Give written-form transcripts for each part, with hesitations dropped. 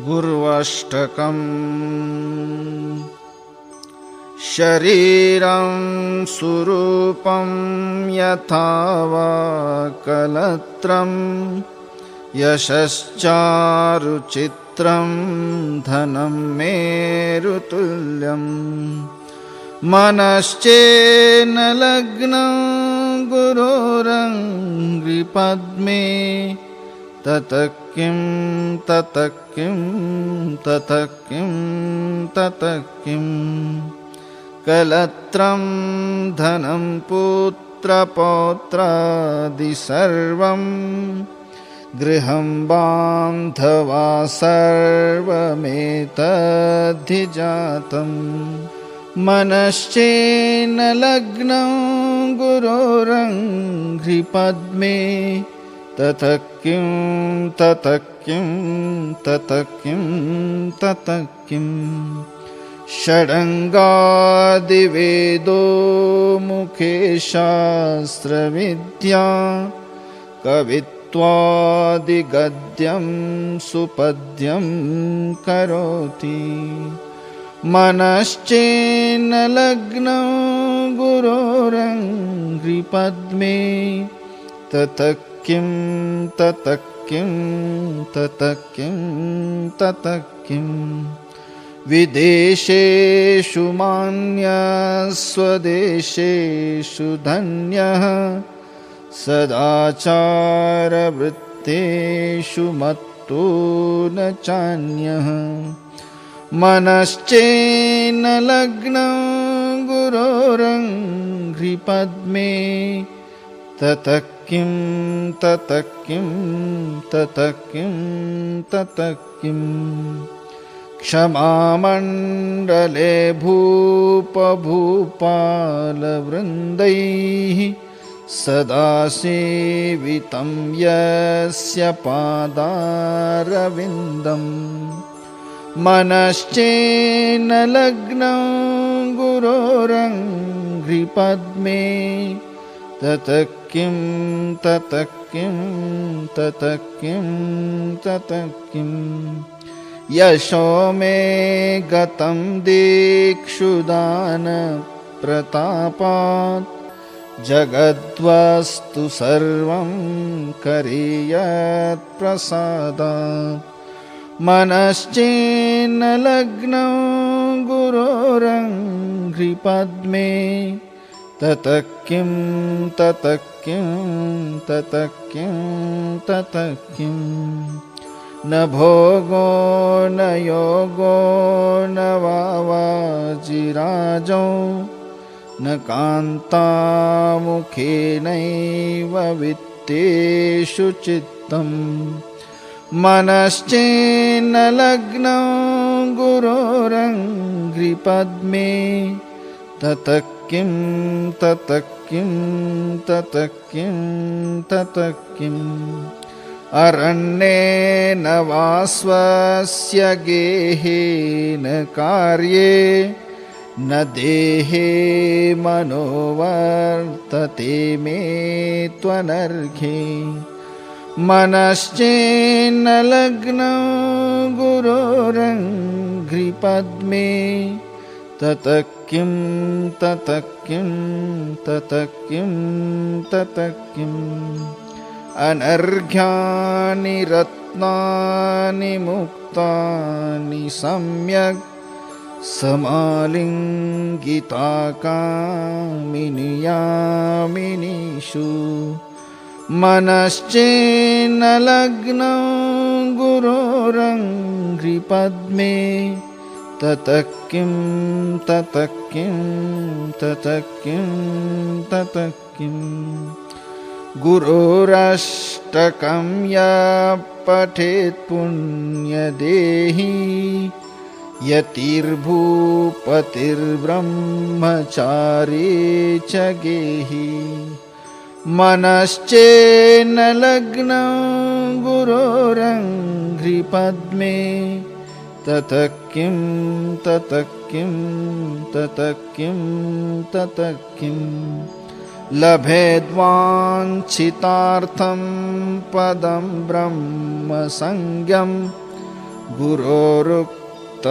गुर्वष्टकम् शरीरं सुरूपं यथा वा कलत्रं यशश्चारुचित्रं धनं मेरुतुल्यं मनश्चेन लग्नं गुरोरङ्घ्रिपद्मे ततः किं ततः किं ततः किं ततः किं कलत्रं धनं पुत्रपौत्रादि सर्वं गृहं बान्धवा सर्वमेतद्धि जातं मनश्चेन लग्नं गुरोरङ्घ्रिपद्मे ततः किं ततः किं ततः किं ततः किं षडङ्गादिवेदो मुखे शास्त्रविद्या कवित्वादिगद्यं सुपद्यं करोति मनश्चेन लग्नं गुरोरङ्घ्रिपद्मे ततः किं ततः किं ततः किं ततः किं विदेशेषु मान्यः स्वदेशेषु धन्यः सदाचारवृत्तेषु मत्तो न चान्यः मनश्चेन लग्नं गुरोरङ्घ्रिपद्मे ततः किं ततः किं ततः किं ततः किं क्षमामण्डले भूपभूपालवृन्दैः सदा सेवितं यस्य पादारविन्दं मनश्चेन लग्नं गुरोरङ्घ्रिपद्मे ततः किं ततः किं ततः किं ततः किं यशो मे गतं दीक्षुदानप्रतापात् जगद्वस्तु सर्वं करीयत्प्रसादात् मनश्चेन लग्नं गुरोरङ्घ्रिपद्मे ततः किं ततः किं ततः किं ततः किं न भोगो न योगो न वाजिराजो न कान्तामुखेनैव वित्तेषु चित्तं मनश्चेन लग्नं गुरोरङ्घ्रिपद्मे ततः किं ततः किं ततः किं ततः किम् अरण्येन वा स्वस्य गेहेन कार्ये न देहे मनो वर्तते मे त्वनर्घे मनश्चेन लग्नं गुरोरङ्घ्रिपद्मे ततः किं ततः किं ततः किं ततः किम् अनर्घ्यानि रत्नानि मुक्तानि सम्यक् समालिङ्गिता कामिनि यामिनीषु मनश्चेन लग्नं गुरोरङ्घ्रिपद्मे ततः किं ततः किं ततः किं ततः किम् गुरोरष्टकं यः पठेत् पुण्यदेही यतिर्भूपतिर्ब्रह्मचारी च गेही मनश्चेन लग्नं गुरोरङ्घ्रिपद्मे ततः किं ततः किं ततः किं ततः किम् लभेद्वाञ्छितार्थं पदं ब्रह्मसंज्ञं गुरोरुक्तवाक्ये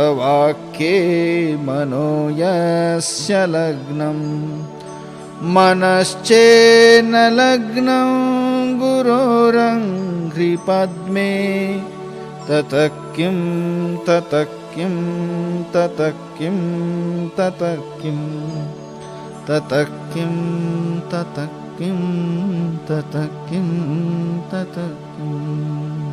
मनो यस्य लग्नं मनश्चेन्न लग्नं गुरोरङ्घ्रिपद्मे ततः किं ततः किं ततः किं ततः किं ततः किं ततः किं ततः किं ततः किम्